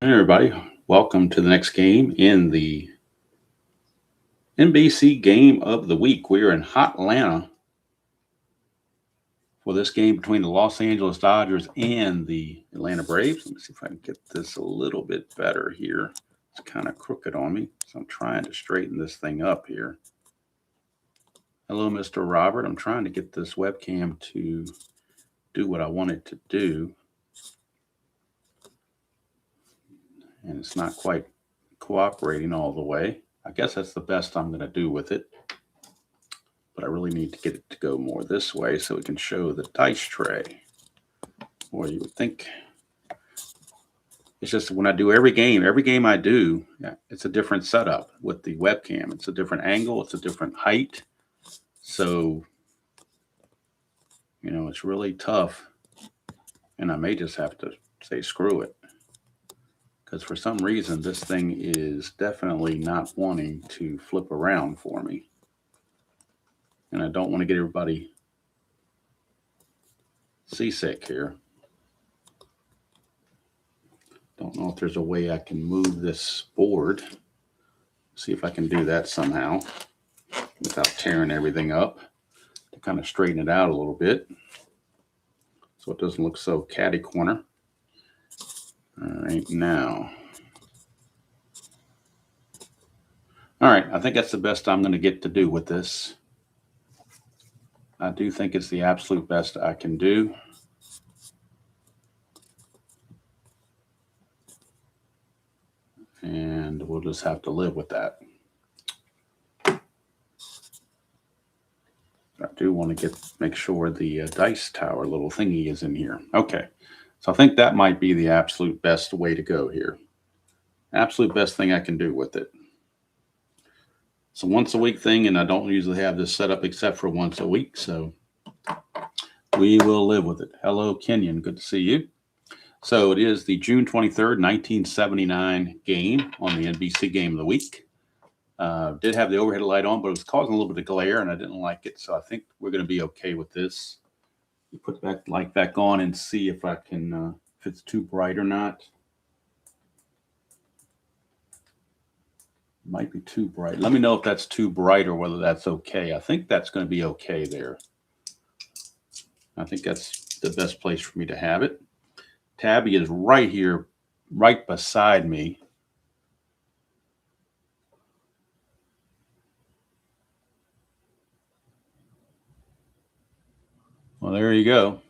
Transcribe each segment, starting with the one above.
Hey everybody, welcome to the next game in the NBC game of the week. We are in hot Atlanta for this game between the Los Angeles Dodgers and the Atlanta Braves. Let me see if I can get this a little bit better here. It's kind of crooked on me, so I'm trying to straighten this thing up here. Hello, Mr. Robert. I'm trying to get this webcam to do what I want it to do. And it's not quite cooperating all the way. I guess that's the best I'm going to do with it. But I really need to get it to go more this way so we can show the dice tray. Or you would think. It's just when I do every game I do, it's a different setup with the webcam. It's a different angle. It's a different height. So, it's really tough. And I may just have to say screw it. Because for some reason, this thing is definitely not wanting to flip around for me. And I don't want to get everybody seasick here. Don't know if there's a way I can move this board. See if I can do that somehow without tearing everything up to kind of straighten it out a little bit so it doesn't look so catty corner. All right, now. All right, I think that's the best I'm going to get to do with this. I do think it's the absolute best I can do. And we'll just have to live with that. I do want to make sure the dice tower little thingy is in here. Okay, so I think that might be the absolute best way to go here. Absolute best thing I can do with it. It's a once a week thing, and I don't usually have this set up except for once a week, so we will live with it. Hello, Kenyon. Good to see you. So it is the June 23rd, 1979 game on the NBC game of the week. Did have the overhead light on, but it was causing a little bit of glare, and I didn't like it, so I think we're going to be okay with this. You put that light back on and see if I can, if it's too bright or not. Might be too bright. Let me know if that's too bright or whether that's okay. I think that's going to be okay there. I think that's the best place for me to have it. Tabby is right here, right beside me. Well, there you go.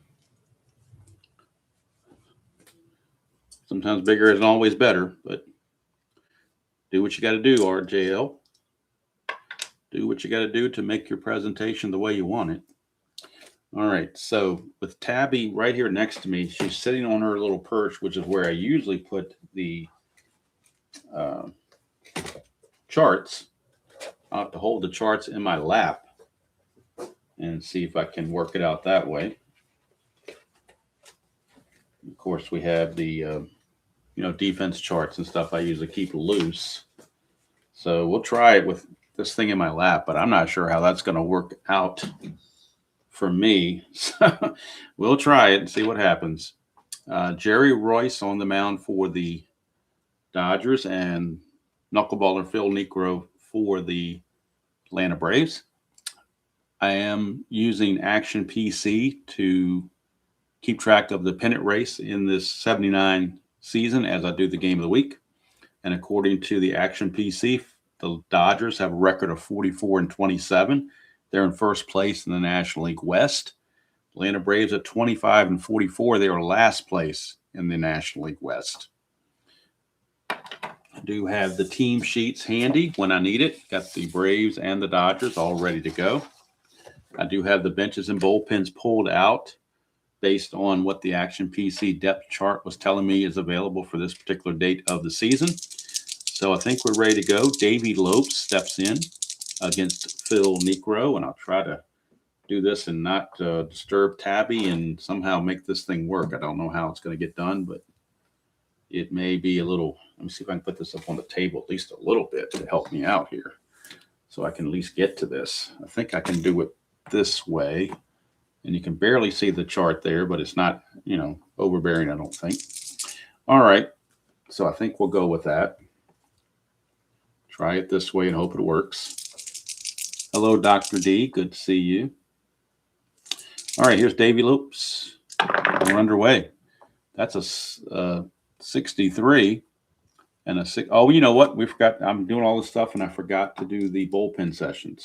Sometimes bigger isn't always better, but do what you got to do, RJL. Do what you got to do to make your presentation the way you want it. All right, so with Tabby right here next to me, she's sitting on her little perch, which is where I usually put the charts. I'll have to hold the charts in my lap and see if I can work it out that way. Of course, we have the defense charts and stuff I usually keep loose. So we'll try it with this thing in my lap, but I'm not sure how that's going to work out for me. So we'll try it and see what happens. Jerry Royce on the mound for the Dodgers and knuckleballer Phil Niekro for the Atlanta Braves. I am using Action PC to keep track of the pennant race in this 79 season as I do the game of the week. And according to the Action PC, the Dodgers have a record of 44-27. They're in first place in the National League West. Atlanta Braves at 25-44. They are last place in the National League West. I do have the team sheets handy when I need it. Got the Braves and the Dodgers all ready to go. I do have the benches and bullpens pulled out based on what the Action PC depth chart was telling me is available for this particular date of the season. So I think we're ready to go. Davey Lopes steps in against Phil Niekro, and I'll try to do this and not disturb Tabby and somehow make this thing work. I don't know how it's going to get done, but it may be a little. Let me see if I can put this up on the table at least a little bit to help me out here so I can at least get to this. I think I can do it this way, and you can barely see the chart there, but it's not, overbearing, I don't think. All right. So I think we'll go with that. Try it this way and hope it works. Hello, Dr. D. Good to see you. All right, here's Davy Lopes. We're underway. That's a 63 and a 6. Oh, you know what? We forgot. I'm doing all this stuff and I forgot to do the bullpen sessions.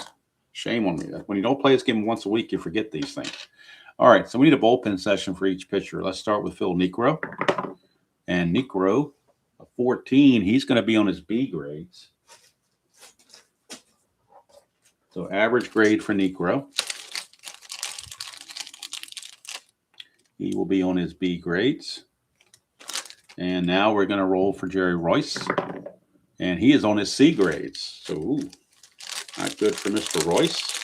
Shame on me. When you don't play this game once a week, you forget these things. All right, so we need a bullpen session for each pitcher. Let's start with Phil Niekro. And Niekro, a 14, he's going to be on his B grades. So average grade for Niekro. He will be on his B grades. And now we're going to roll for Jerry Royce. And he is on his C grades. So, not good for Mr. Royce.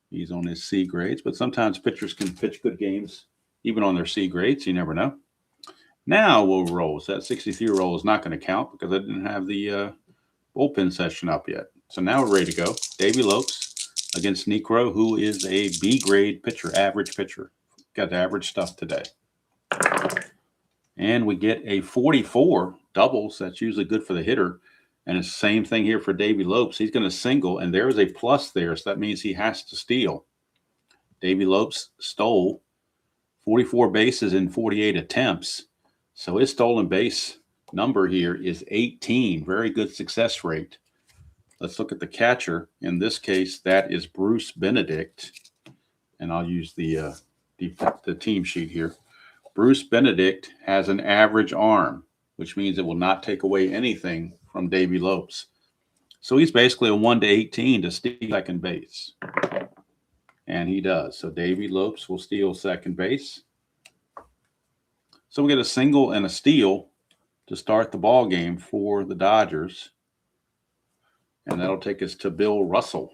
He's on his C grades. But sometimes pitchers can pitch good games even on their C grades. You never know. Now we'll roll. So that 63 roll is not going to count because I didn't have the bullpen session up yet. So now we're ready to go. Davy Lopes against Niekro, who is a B grade pitcher, average pitcher. Got the average stuff today. And we get a 44 doubles. That's usually good for the hitter. And it's the same thing here for Davy Lopes. He's going to single, and there's a plus there. So that means he has to steal. Davy Lopes stole 44 bases in 48 attempts. So his stolen base number here is 18. Very good success rate. Let's look at the catcher. In this case, that is Bruce Benedict. And I'll use the team sheet here. Bruce Benedict has an average arm, which means it will not take away anything from Davy Lopes. So he's basically a 1 to 18 to steal second base. And he does. So Davy Lopes will steal second base. So we get a single and a steal to start the ball game for the Dodgers. And that'll take us to Bill Russell.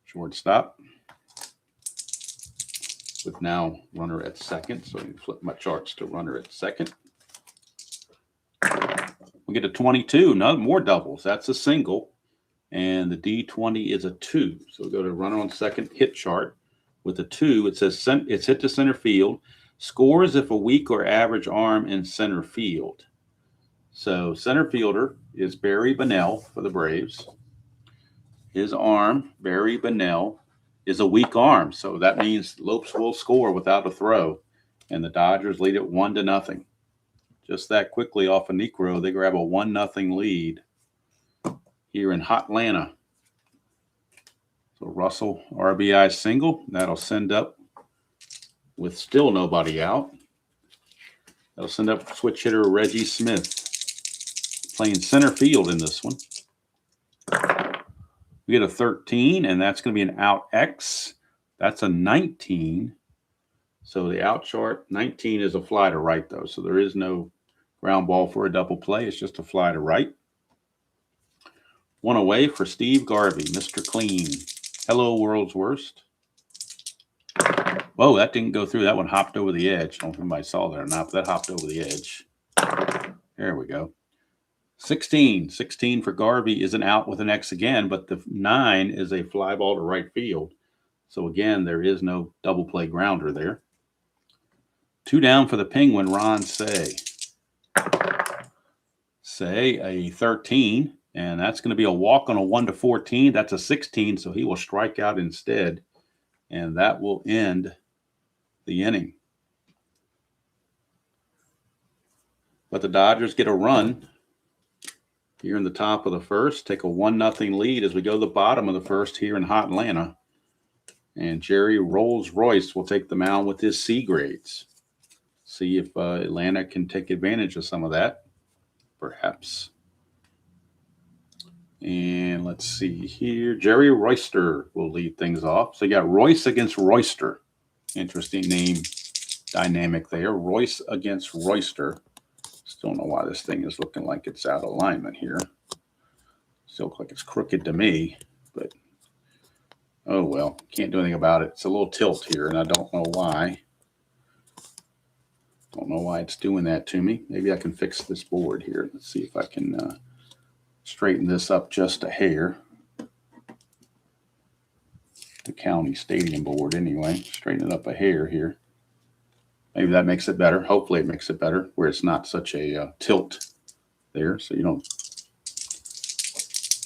Shortstop. With now runner at second. So I can flip my charts to runner at second. We get a 22. No more doubles. That's a single. And the D20 is a 2. So we go to runner on second hit chart. With a 2, it says it's hit to center field. Scores if a weak or average arm in center field. So center fielder is Barry Bonnell for the Braves. His arm, Barry Bonnell, is a weak arm. So that means Lopes will score without a throw. And the Dodgers lead it 1-0. Just that quickly off of Niekro, they grab a 1-0 lead here in Hotlanta. So Russell RBI single. That'll send up with still nobody out. That'll send up switch hitter Reggie Smith playing center field in this one. We get a 13, and that's going to be an out X. That's a 19. So the out chart, 19 is a fly to right, though. So there is no ground ball for a double play. It's just a fly to right. One away for Steve Garvey, Mr. Clean. Hello, world's worst. Whoa, that didn't go through. That one hopped over the edge. I don't know if anybody saw that or not, but that hopped over the edge. There we go. 16. 16 for Garvey is an out with an X again, but the 9 is a fly ball to right field. So again, there is no double play grounder there. 2 down for the Penguin, Ron Say. Say a 13, and that's going to be a walk on a 1 to 14. That's a 16, so he will strike out instead, and that will end the inning. But the Dodgers get a run here in the top of the first, take a 1-0 lead as we go to the bottom of the first here in Hotlanta. And Jerry Rolls-Royce will take the mound with his C grades. See if Atlanta can take advantage of some of that, perhaps. And let's see here. Jerry Royster will lead things off. So you got Royce against Royster. Interesting name dynamic there. Royce against Royster. Still don't know why this thing is looking like it's out of alignment here. Still looks like it's crooked to me, but oh well, can't do anything about it. It's a little tilt here, and I don't know why. Don't know why it's doing that to me. Maybe I can fix this board here. Let's see if I can straighten this up just a hair. The county stadium board anyway. Straighten it up a hair here. Maybe that makes it better. Hopefully it makes it better where it's not such a tilt there, so you don't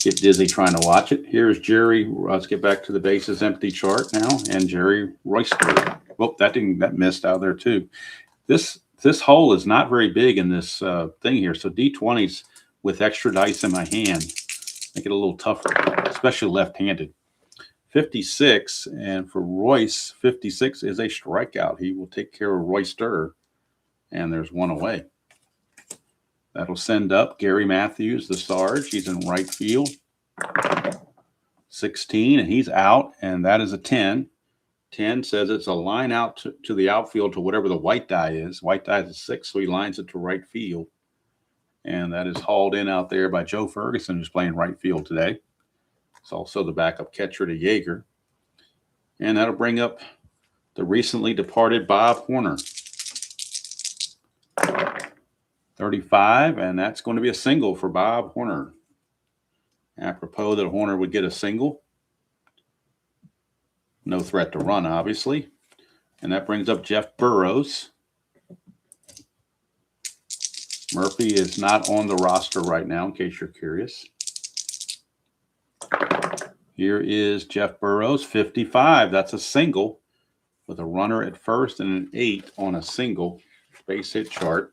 get dizzy trying to watch it. Here's Jerry. Let's get back to the bases empty chart now, and Jerry Royster. Oh, that missed out there too. This hole is not very big in this thing here, so D20s with extra dice in my hand make it a little tougher, especially left-handed. 56, and for Royce, 56 is a strikeout. He will take care of Royster, and there's one away. That'll send up Gary Matthews, the Sarge. He's in right field. 16, and he's out, and that is a 10. 10 says it's a line out to the outfield to whatever the white die is. White die is a 6, so he lines it to right field. And that is hauled in out there by Joe Ferguson, who's playing right field today. It's also the backup catcher to Yeager. And that'll bring up the recently departed Bob Horner. 35, and that's going to be a single for Bob Horner. Apropos that Horner would get a single. No threat to run, obviously. And that brings up Jeff Burrows. Murphy is not on the roster right now, in case you're curious. Here is Jeff Burrows, 55. That's a single with a runner at first and an 8 on a single base hit chart.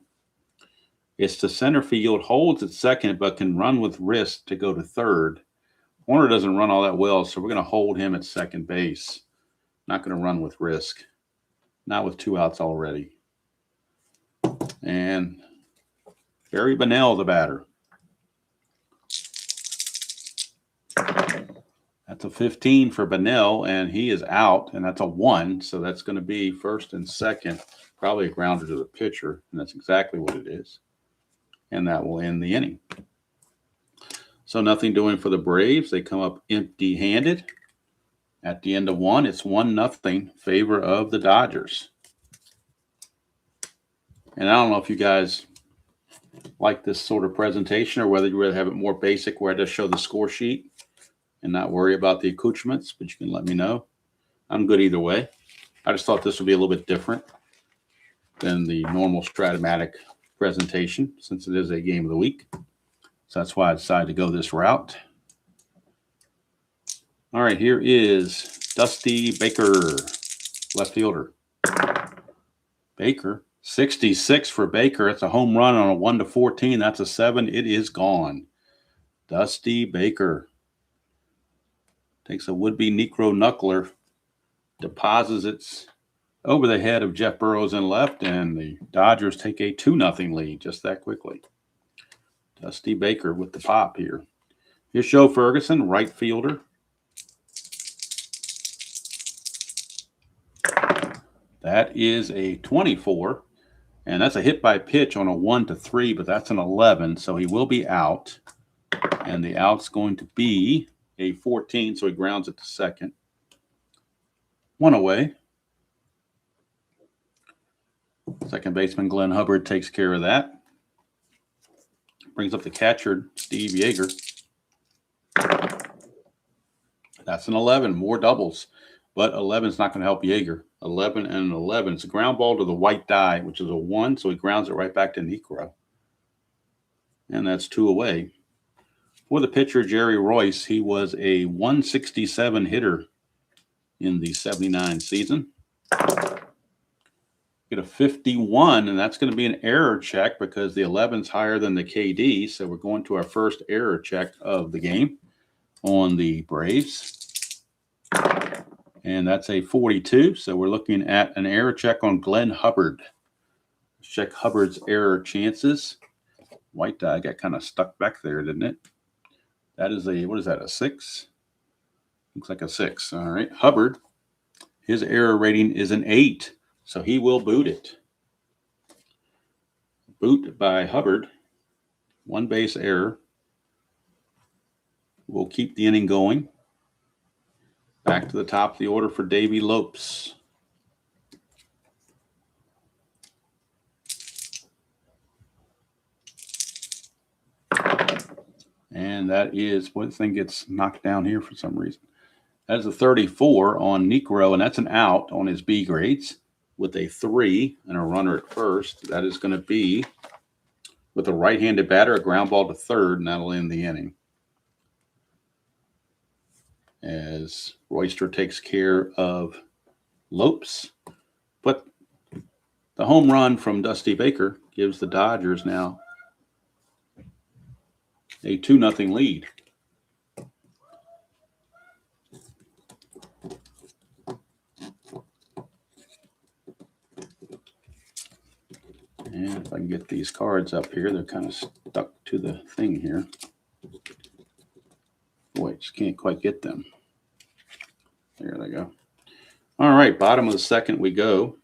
It's to center field, holds at second, but can run with wrist to go to third. Horner doesn't run all that well, so we're going to hold him at second base. Not going to run with risk. Not with 2 outs already. And Barry Bonnell, the batter. That's a 15 for Bonnell, and he is out, and that's a 1. So that's going to be first and second, probably a grounder to the pitcher, and that's exactly what it is. And that will end the inning. So nothing doing for the Braves. They come up empty-handed. At the end of 1, it's 1-0 favor of the Dodgers. And I don't know if you guys like this sort of presentation or whether you rather have it more basic where I just show the score sheet and not worry about the accoutrements, but you can let me know. I'm good either way. I just thought this would be a little bit different than the normal Strat-O-Matic presentation since it is a game of the week. So that's why I decided to go this route. All right, here is Dusty Baker, left fielder. Baker, 66 for Baker. It's a home run on a 1-14. That's a 7. It is gone. Dusty Baker takes a would-be Niekro knuckler, deposits it over the head of Jeff Burrows in left, and the Dodgers take a 2-0 lead just that quickly. Dusty Baker with the pop here. Here's Joe Ferguson, right fielder. That is a 24, and that's a hit by pitch on a 1-3, but that's an 11, so he will be out. And the out's going to be a 14, so he grounds it to second. 1 away. Second baseman Glenn Hubbard takes care of that. Brings up the catcher, Steve Yeager. That's an 11, more doubles. But 11 is not going to help Yeager. 11 and an 11. It's a ground ball to the white die, which is a 1, so he grounds it right back to Niekro. And that's 2 away. For the pitcher, Jerry Royce, he was a 167 hitter in the 79 season. Get a 51, and that's going to be an error check because the 11's higher than the KD. So we're going to our first error check of the game on the Braves. And that's a 42. So we're looking at an error check on Glenn Hubbard. Let's check Hubbard's error chances. White die got kind of stuck back there, didn't it? That is a, what is that, a 6? Looks like a 6. All right. Hubbard, his error rating is an 8. So he will boot it. Boot by Hubbard. 1 base error. We'll keep the inning going. Back to the top of the order for Davey Lopes. And that is, what, this thing gets knocked down here for some reason. That is a 34 on Niekro, and that's an out on his B grades. with a 3 and a runner at first. That is going to be with a right-handed batter, a ground ball to third, and that'll end the inning. As Royster takes care of Lopes. But the home run from Dusty Baker gives the Dodgers now a 2-0 lead. And if I can get these cards up here, they're kind of stuck to the thing here. Boy, just can't quite get them. There they go. All right, bottom of the second we go.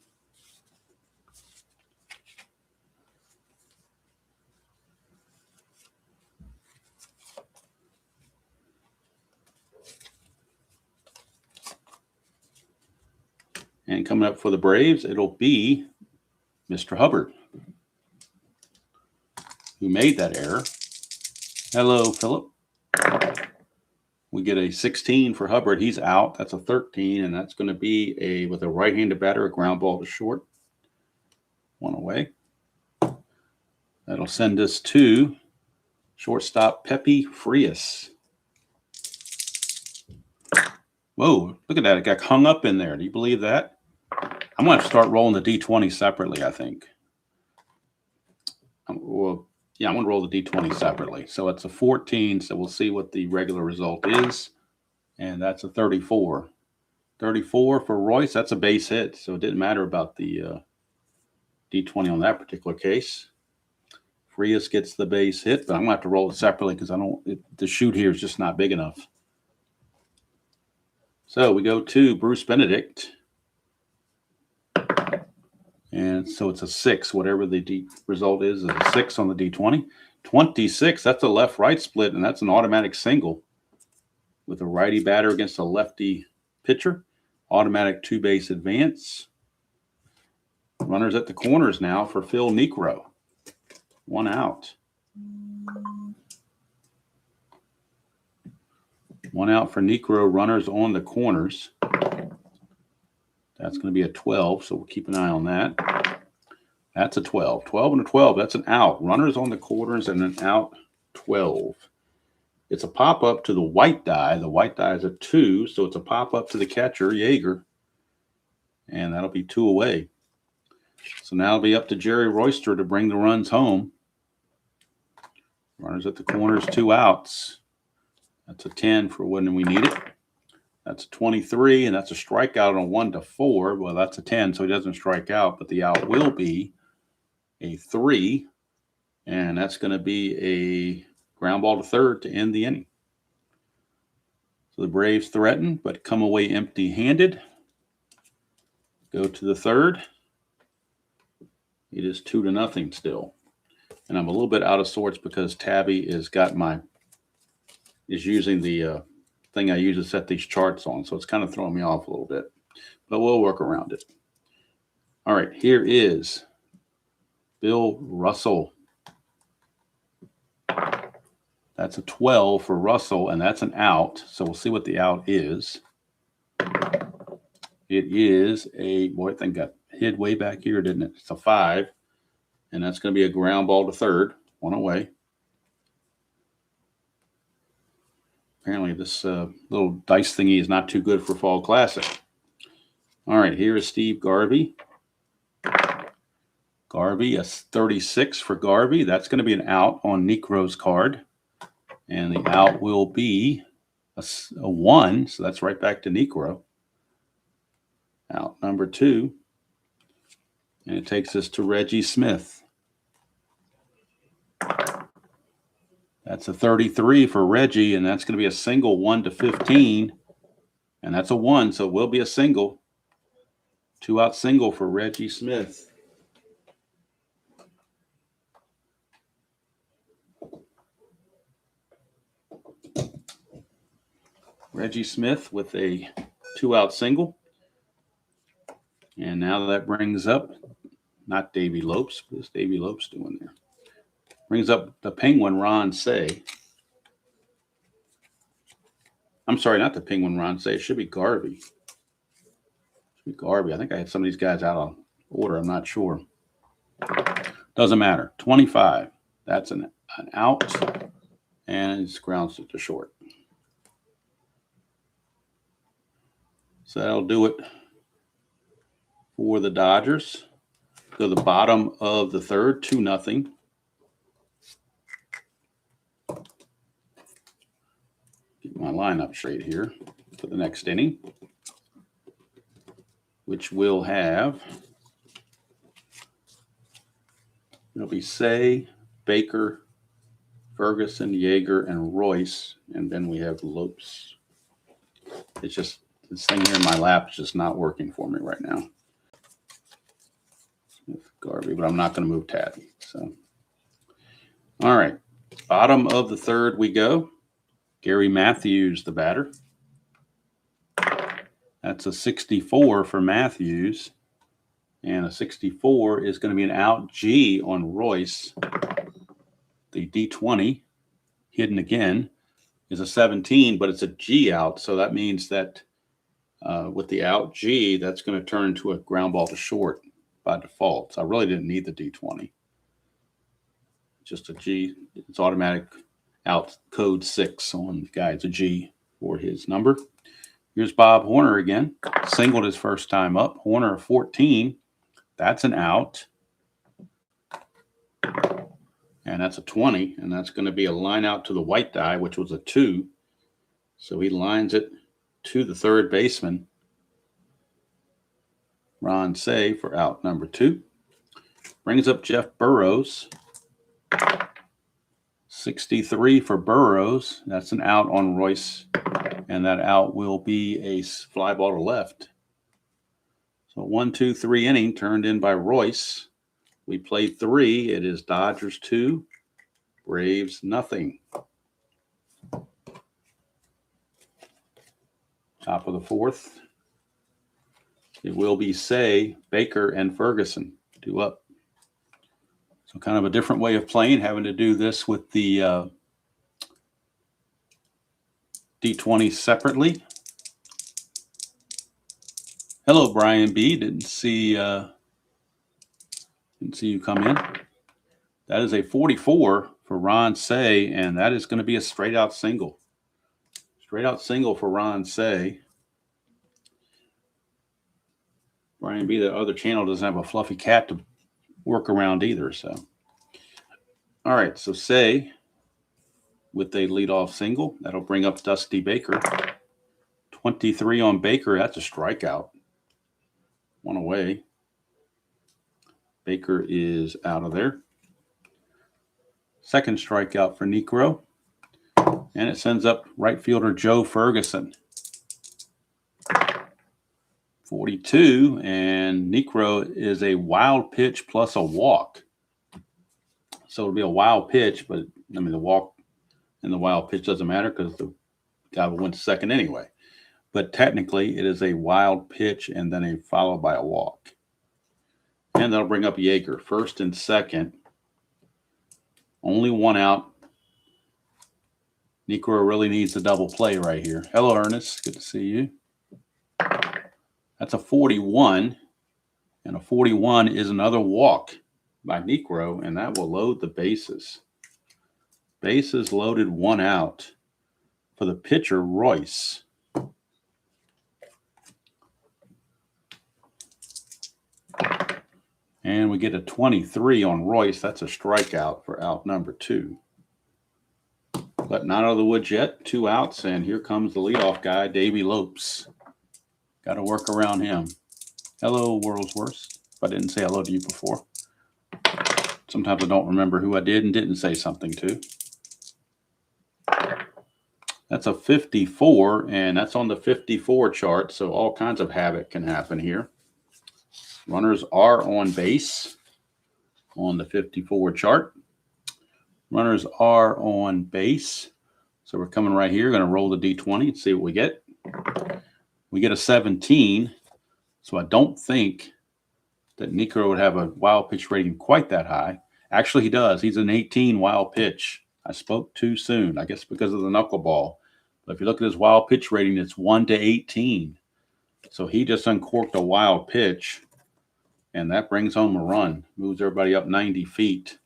And coming up for the Braves, it'll be Mr. Hubbard, who made that error. Hello, Philip. We get a 16 for Hubbard. He's out. That's a 13, and that's going to be with a right-handed batter, a ground ball to short. One away. That'll send us to shortstop Pepe Frias. Whoa, look at that. It got hung up in there. Do you believe that? I'm going to have to start rolling the D20 separately, I think. Well, yeah, I'm going to roll the D20 separately. So it's a 14, so we'll see what the regular result is. And that's a 34. 34 for Royce, that's a base hit. So it didn't matter about the D20 on that particular case. Frias gets the base hit, but I'm going to have to roll it separately because the shoot here is just not big enough. So we go to Bruce Benedict. And so it's a 6. Whatever the result is a 6 on the D20. 26, that's a left-right split, and that's an automatic single with a righty batter against a lefty pitcher. Automatic 2-base advance. Runners at the corners now for Phil Niekro. 1 out. 1 out for Niekro. Runners on the corners. That's going to be a 12, so we'll keep an eye on that. That's a 12. 12 and a 12, that's an out. Runners on the corners and an out 12. It's a pop-up to the white die. The white die is a 2, so it's a pop-up to the catcher, Yeager. And that'll be 2 away. So now it'll be up to Jerry Royster to bring the runs home. Runners at the corners, 2 outs. That's a 10 for when we need it. That's a 23, and that's a strikeout on 1 to 4. Well, that's a 10, so he doesn't strike out, but the out will be a 3, and that's going to be a ground ball to third to end the inning. So the Braves threaten, but come away empty-handed. Go to the third. It is 2-0 still. And I'm a little bit out of sorts because Tabby is using the thing I use to set these charts on. So it's kind of throwing me off a little bit, but we'll work around it. All right, here is Bill Russell. That's a 12 for Russell, and that's an out. So we'll see what the out is. It is boy, I think got hid way back here, didn't it? It's a 5, and that's going to be a ground ball to third, 1 away. Apparently this little dice thingy is not too good for Fall Classic. All right, here is Steve Garvey. Garvey, a 36 for Garvey. That's going to be an out on Niekro's card. And the out will be a 1, so that's right back to Niekro. Out number 2. And it takes us to Reggie Smith. That's a 33 for Reggie, and that's going to be a single 1 to 15. And that's a 1, so it will be a single. 2-out single for Reggie Smith. Reggie Smith with a 2-out single. And now that brings up, not Davey Lopes, what's Davey Lopes doing there? Brings up the Penguin, Ron Say. I'm sorry, not the Penguin, Ron Say. It should be Garvey. I think I had some of these guys out on order. I'm not sure. Doesn't matter. 25. That's an out, and it's grounds it to short. So that'll do it for the Dodgers. Go to the bottom of the third, 2-0. Get my lineup straight here for the next inning, which will have, it'll be Say, Baker, Ferguson, Yeager, and Royce, and then we have Lopes. It's just, this thing here in my lap is just not working for me right now. Garvey, but I'm not going to move Tabby. So, all right, bottom of the third we go. Gary Matthews, the batter. That's a 64 for Matthews, and a 64 is going to be an out G on Royce. The D20, hidden again, is a 17, but it's a G out, so that means that with the out G, that's going to turn into a ground ball to short by default. So I really didn't need the D20. Just a G. It's automatic out code 6 on the guy. It's a G for his number. Here's Bob Horner again. Singled his first time up. Horner 14. That's an out. And that's a 20. And that's going to be a line out to the white die, which was a 2. So he lines it to the third baseman, Ron Say, for out number 2. Brings up Jeff Burrows. 63 for Burrows. That's an out on Royce. And that out will be a fly ball to left. So 1-2-3 inning turned in by Royce. We played 3. It is Dodgers 2, Braves nothing. Top of the fourth. It will be Say, Baker, and Ferguson. 2 up. So kind of a different way of playing, having to do this with the D20 separately. Hello, Brian B. Didn't see you come in. That is a 44 for Ron Say, and that is going to be a straight out single. Straight out single for Ron Say. Brian B., the other channel, doesn't have a fluffy cat to work around either. So, all right. So Say with a leadoff single. That'll bring up Dusty Baker. 23 on Baker. That's a strikeout. 1 away. Baker is out of there. Second strikeout for Niekro. And it sends up right fielder Joe Ferguson. 42, and Niekro is a wild pitch plus a walk. So it'll be a wild pitch, but I mean the walk and the wild pitch doesn't matter because the guy will win second anyway. But technically it is a wild pitch and then followed by a walk. And that'll bring up Yeager, first and second. Only 1 out. Niekro really needs a double play right here. Hello, Ernest. Good to see you. That's a 41. And a 41 is another walk by Niekro, and that will load the bases. Bases loaded, 1 out for the pitcher, Royce. And we get a 23 on Royce. That's a strikeout for out number 2. But not out of the woods yet. 2 outs, and here comes the leadoff guy, Davey Lopes. Got to work around him. Hello, World's Worst. If I didn't say hello to you before. Sometimes I don't remember who I did and didn't say something to. That's a 54, and that's on the 54 chart, so all kinds of havoc can happen here. Runners are on base on the 54 chart. Runners are on base. So we're coming right here. Going to roll the D20 and see what we get. We get a 17. So I don't think that Niekro would have a wild pitch rating quite that high. Actually, he does. He's an 18 wild pitch. I spoke too soon, I guess because of the knuckleball. But if you look at his wild pitch rating, it's 1 to 18. So he just uncorked a wild pitch. And that brings home a run. Moves everybody up 90 feet.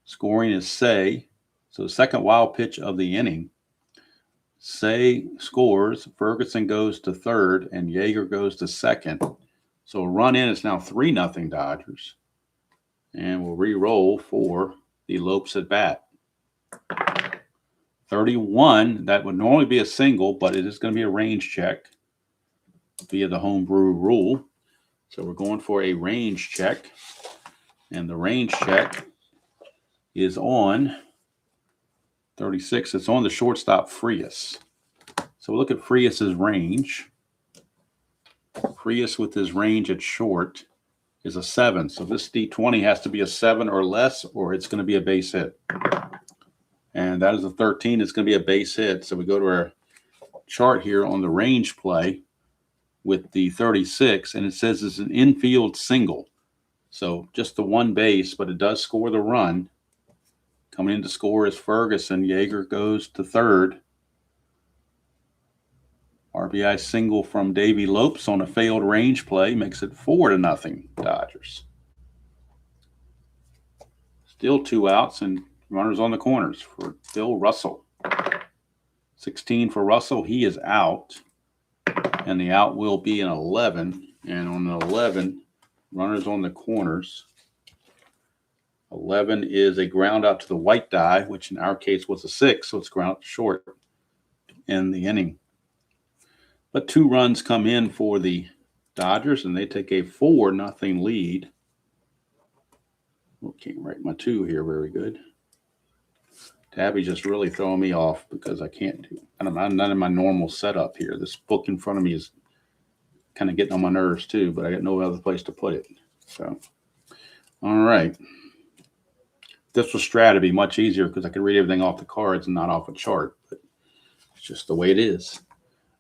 Scoring is Say. So the second wild pitch of the inning. Say scores. Ferguson goes to third, and Yeager goes to second. So a run in is now 3-0 Dodgers. And we'll re-roll for the Lopes at bat. 31, that would normally be a single, but it is going to be a range check via the homebrew rule. So we're going for a range check. And the range check is on 36. It's on the shortstop Frias. So we'll look at Frias's range. Frias with his range at short is a 7. So this D20 has to be a 7 or less, or it's going to be a base hit. And that is a 13. It's going to be a base hit. So we go to our chart here on the range play with the 36, and it says it's an infield single. So just the one base, but it does score the run. Coming in to score is Ferguson. Yeager goes to third. RBI single from Davey Lopes on a failed range play makes it 4-0 Dodgers. Still 2 outs and runners on the corners for Bill Russell. 16 for Russell. He is out. And the out will be an 11. And on an 11, runners on the corners. 11 is a ground out to the white die, which in our case was a 6. So it's ground out short in the inning. But 2 runs come in for the Dodgers, and they take a 4-0 lead. Can't write my 2 here very good. Tabby's just really throwing me off because I can't do. I'm not in my normal setup here. This book in front of me is kind of getting on my nerves too, but I got no other place to put it. So, all right. This was Strat, it'd be much easier because I could read everything off the cards and not off a chart. But it's just the way it is.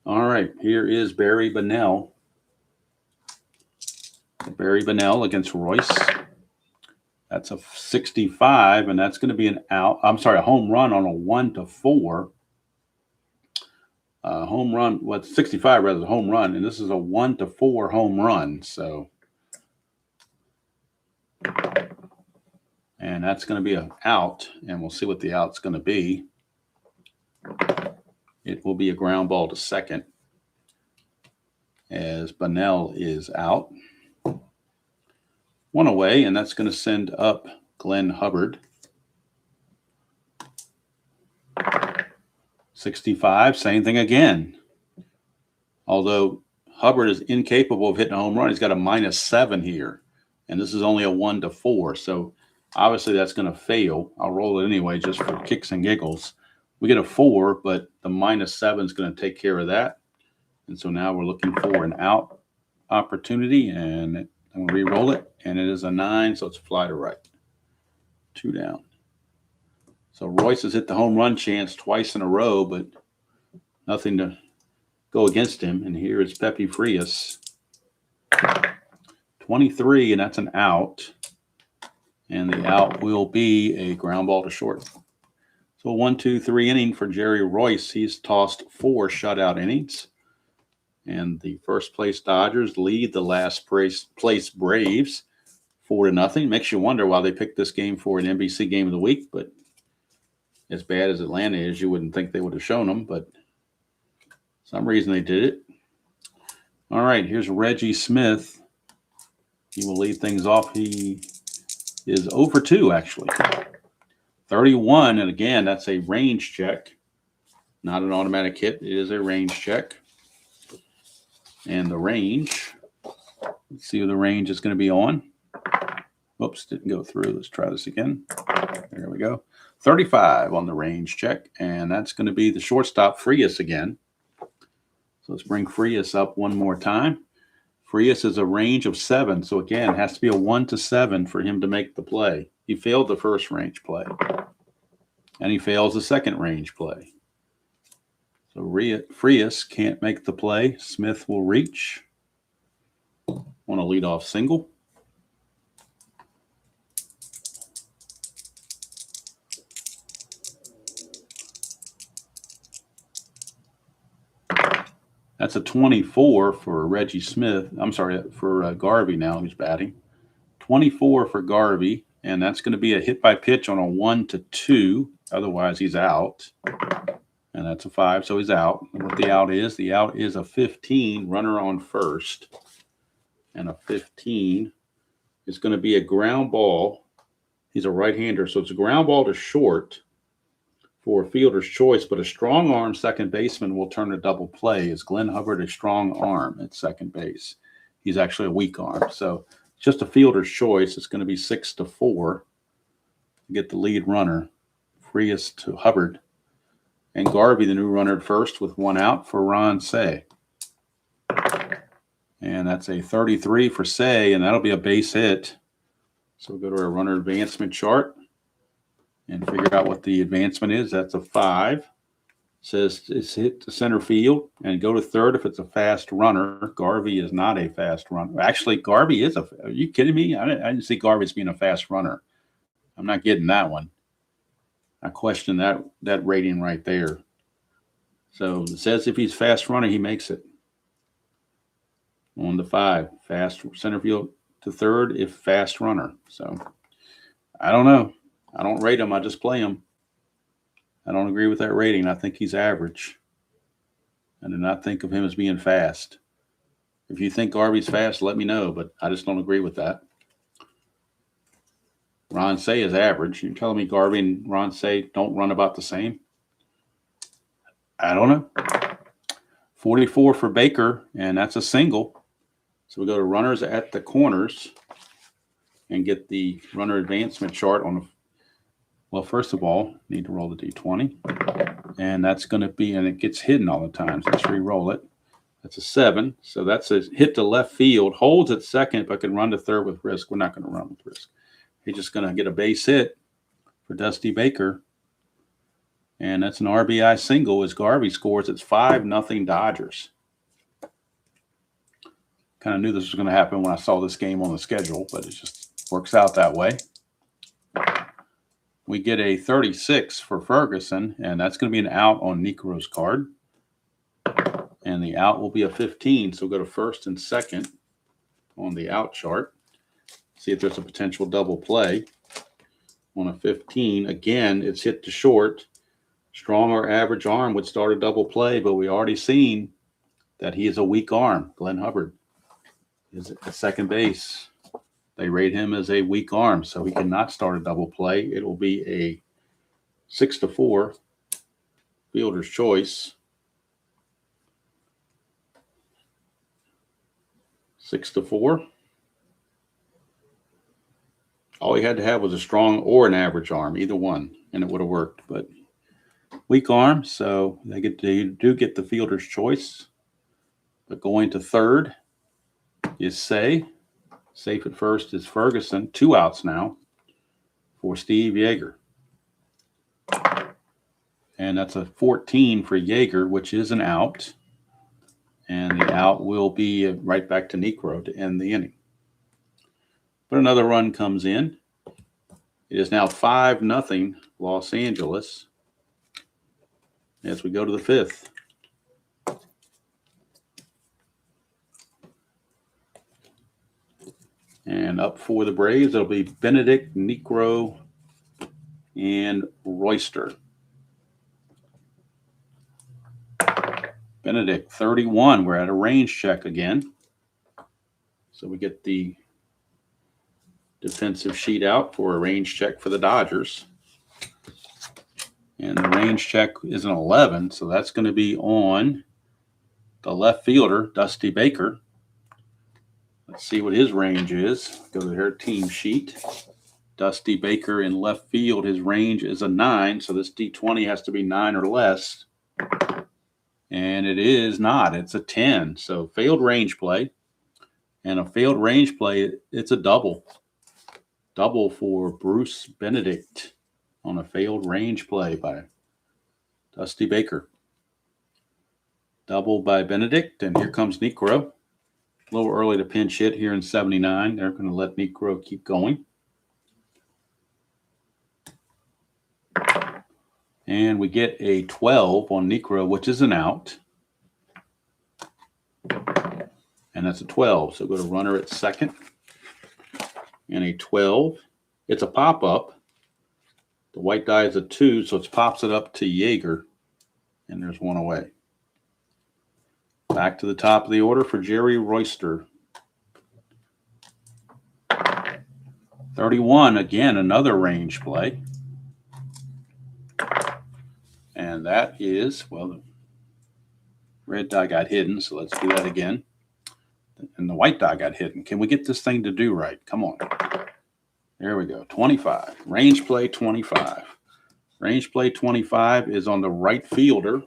All right, here is Barry Bonnell. Barry Bonnell against Royce. That's a 65, and that's going to be a home run on a 1-4. Home run, 65 rather than home run, and this is a 1-4 home run. So, and that's going to be an out, and we'll see what the out's going to be. It will be a ground ball to second as Bonnell is out. 1 away, and that's going to send up Glenn Hubbard. 65, same thing again. Although Hubbard is incapable of hitting a home run, he's got a -7 here, and this is only a 1-4. So obviously that's going to fail. I'll roll it anyway just for kicks and giggles. We get a 4, but the -7 is going to take care of that. And so now we're looking for an out opportunity, and I'm going to re-roll it, and it is a 9, so it's fly to right. 2 down. So Royce has hit the home run chance twice in a row, but nothing to go against him. And here is Pepe Frias. 23, and that's an out. And the out will be a ground ball to short. So 1-2-3 inning for Jerry Royce. He's tossed 4 shutout innings. And the first place Dodgers lead the last place Braves 4-0. Makes you wonder why they picked this game for an NBC game of the week. But as bad as Atlanta is, you wouldn't think they would have shown them. But for some reason they did it. All right, here's Reggie Smith. He will lead things off. He is 0 for 2, actually. 31, and again, that's a range check. Not an automatic hit. It is a range check. And the range, let's see what the range is going to be on. Whoops, didn't go through. Let's try this again. There we go. 35 on the range check, and that's going to be the shortstop, Frias, again. So let's bring Frias up one more time. Frias is a range of 7, so again, it has to be a 1-7 for him to make the play. He failed the first range play, and he fails the second range play. So Frias can't make the play. Smith will reach on a leadoff single. That's a 24 for Reggie Smith. I'm sorry, for Garvey now, who's batting. 24 for Garvey, and that's going to be a hit by pitch on a 1-2. Otherwise, he's out. And that's a 5, so he's out. And what the out is a 15, runner on first. And a 15 is going to be a ground ball. He's a right-hander, so it's a ground ball to short for a fielder's choice, but a strong arm second baseman will turn a double play. Is Glenn Hubbard a strong arm at second base? He's actually a weak arm. So it's just a fielder's choice. It's going to be 6-4 to get the lead runner. Freest to Hubbard. And Garvey, the new runner at first, with 1 out for Ron Say. And that's a 33 for Say, and that'll be a base hit. So we'll go to our runner advancement chart and figure out what the advancement is. That's a 5. It says it's hit to center field and go to third if it's a fast runner. Garvey is not a fast runner. Actually, Garvey is are you kidding me? I didn't see Garvey as being a fast runner. I'm not getting that one. I question that rating right there. So it says if he's fast runner, he makes it. On the 5, fast center field to third if fast runner. So I don't know. I don't rate him. I just play him. I don't agree with that rating. I think he's average. I do not think of him as being fast. If you think Garvey's fast, let me know, but I just don't agree with that. Ron Say is average. You're telling me Garvey and Ron Say don't run about the same? I don't know. 44 for Baker, and that's a single. So we go to runners at the corners and get the runner advancement chart on the. Well, first of all, need to roll the D20. And that's going to be, and it gets hidden all the time. So let's re-roll it. That's a 7. So that's a hit to left field. Holds at second, but can run to third with risk. We're not going to run with risk. He's just going to get a base hit for Dusty Baker. And that's an RBI single as Garvey scores. It's 5-0 Dodgers. Kind of knew this was going to happen when I saw this game on the schedule, but it just works out that way. We get a 36 for Ferguson, and that's going to be an out on Niekro's card. And the out will be a 15, so we'll go to first and second on the out chart. See if there's a potential double play on a 15. Again, it's hit to short. Strong or average arm would start a double play, but we already seen that he is a weak arm. Glenn Hubbard is at second base. They rate him as a weak arm, so he cannot start a double play. It will be a 6-4 fielder's choice. 6-4. All he had to have was a strong or an average arm, either one, and it would have worked. But weak arm, so they do get the fielder's choice. But going to third is Say. Safe at first is Ferguson. 2 outs now for Steve Yeager. And that's a 14 for Yeager, which is an out. And the out will be right back to Niekro to end the inning. But another run comes in. It is now 5-0 Los Angeles as we go to the 5th. And up for the Braves, it'll be Benedict, Niekro, and Royster. Benedict, 31. We're at a range check again. So we get the defensive sheet out for a range check for the Dodgers. And the range check is an 11, so that's going to be on the left fielder, Dusty Baker. Let's see what his range is. Go to their team sheet. Dusty Baker in left field, his range is a 9, so this D20 has to be 9 or less. And it is not. It's a 10. So failed range play. And a failed range play, it's a double. Double for Bruce Benedict on a failed range play by Dusty Baker. Double by Benedict, and here comes Niekro. A little early to pinch hit here in 79. They're going to let Niekro keep going. And we get a 12 on Niekro, which is an out. And that's a 12. So go to runner at second. and a 12. It's a pop-up. The white die is a 2, so it pops it up to Jaeger, and there's one away. Back to the top of the order for Jerry Royster. 31, again, another range play. And that is, well, the red die got hidden, so let's do that again. And the white die got hidden. Can we get this thing to do right? Come on. There we go. 25. Range play 25. Range play 25 is on the right fielder,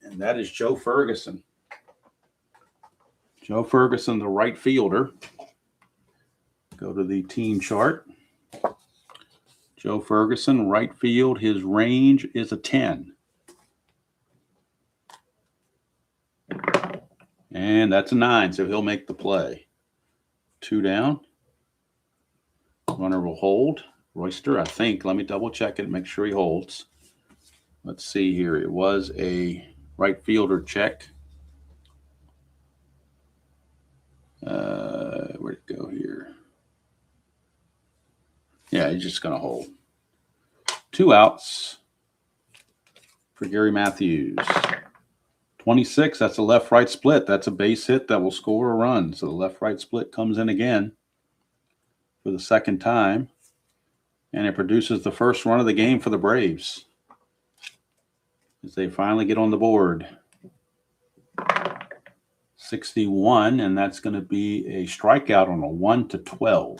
and that is Joe Ferguson. Joe Ferguson, the right fielder. Go to the team chart. Joe Ferguson, right field. His range is a 10. And that's a 9, so he'll make the play. 2 down. Runner will hold. Royster, I think. Let me double check it, make sure he holds. Let's see here. It was a right fielder check. Where'd it go here? Yeah, he's just going to hold. 2 outs for Gary Matthews. 26, that's a left-right split. That's a base hit that will score a run. So the left-right split comes in again for the second time. And it produces the first run of the game for the Braves as they finally get on the board. 61, and that's going to be a strikeout on a 1-12.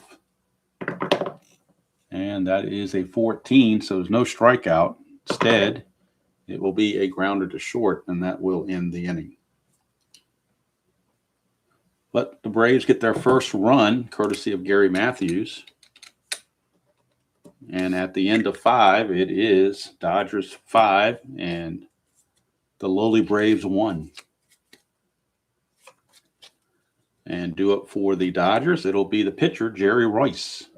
And that is a 14, so there's no strikeout. Instead, it will be a grounder to short, and that will end the inning. But the Braves get their first run, courtesy of Gary Matthews. And at the end of 5, it is Dodgers 5 and the lowly Braves 1. And due up for the Dodgers, it'll be the pitcher, Jerry Royce.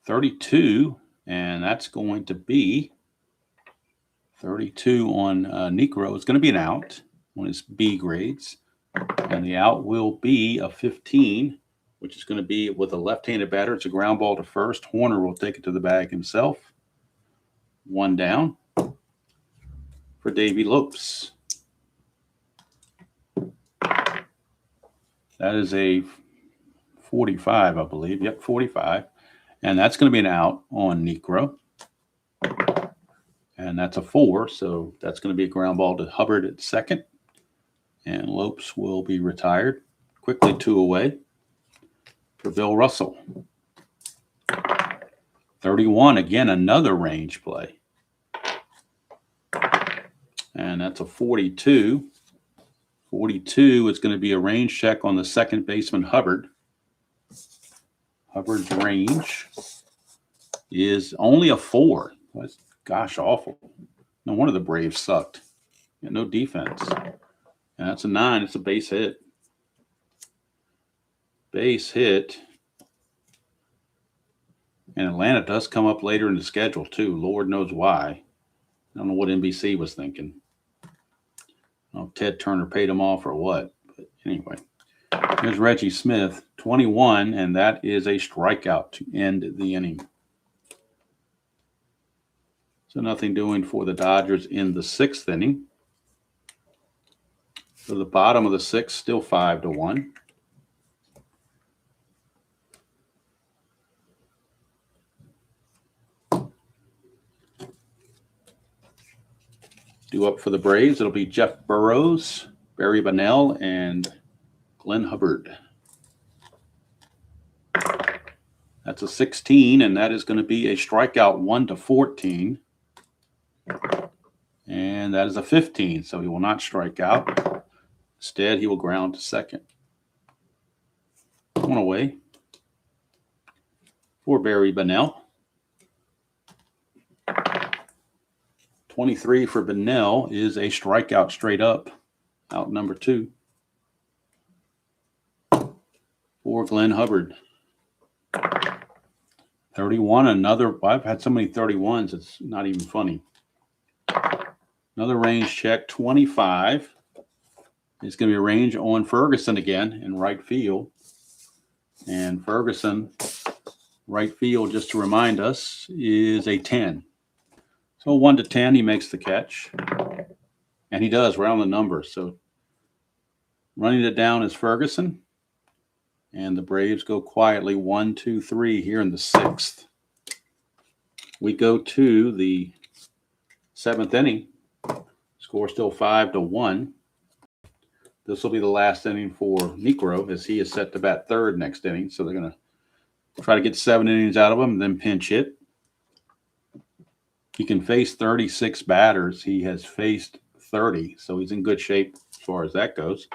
32, and that's going to be 32 on Niekro. It's going to be an out on his B grades. And the out will be a 15, which is going to be with a left-handed batter. It's a ground ball to first. Horner will take it to the bag himself. 1 down for Davey Lopes. That is a 45, I believe. Yep, 45. And that's going to be an out on Niekro. And that's a 4, so that's going to be a ground ball to Hubbard at second. And Lopes will be retired. Quickly 2 away for Bill Russell. 31, again, another range play. And that's a 42. 42 is going to be a range check on the second baseman, Hubbard. Hubbard's range is only a 4. That's, gosh, awful. No wonder the Braves sucked. No defense. And that's a 9. It's a base hit. Base hit. And Atlanta does come up later in the schedule, too. Lord knows why. I don't know what NBC was thinking. I don't know if Ted Turner paid him off or what. But anyway, here's Reggie Smith, 21, and that is a strikeout to end the inning. So nothing doing for the Dodgers in the 6th inning. So the bottom of the 6th, still 5-1. Due up for the Braves, it'll be Jeff Burrows, Barry Bonnell, and Glenn Hubbard. That's a 16, and that is going to be a strikeout 1-14. And that is a 15, so he will not strike out. Instead, he will ground to second. 1 away for Barry Bonnell. 23 for Bonnell is a strikeout straight up. Out number 2 for Glenn Hubbard. 31, another. I've had so many 31s, it's not even funny. Another range check, 25. It's going to be a range on Ferguson again in right field. And Ferguson, right field, just to remind us, is a 10. So 1 to 10, he makes the catch. And he does round the numbers. So running it down is Ferguson. And the Braves go quietly 1, 2, 3 here in the 6th. We go to the 7th inning. Score still 5-1. This will be the last inning for Niekro, as he is set to bat third next inning. So they're going to try to get 7 innings out of him and then pinch hit. He can face 36 batters. He has faced 30, so he's in good shape as far as that goes.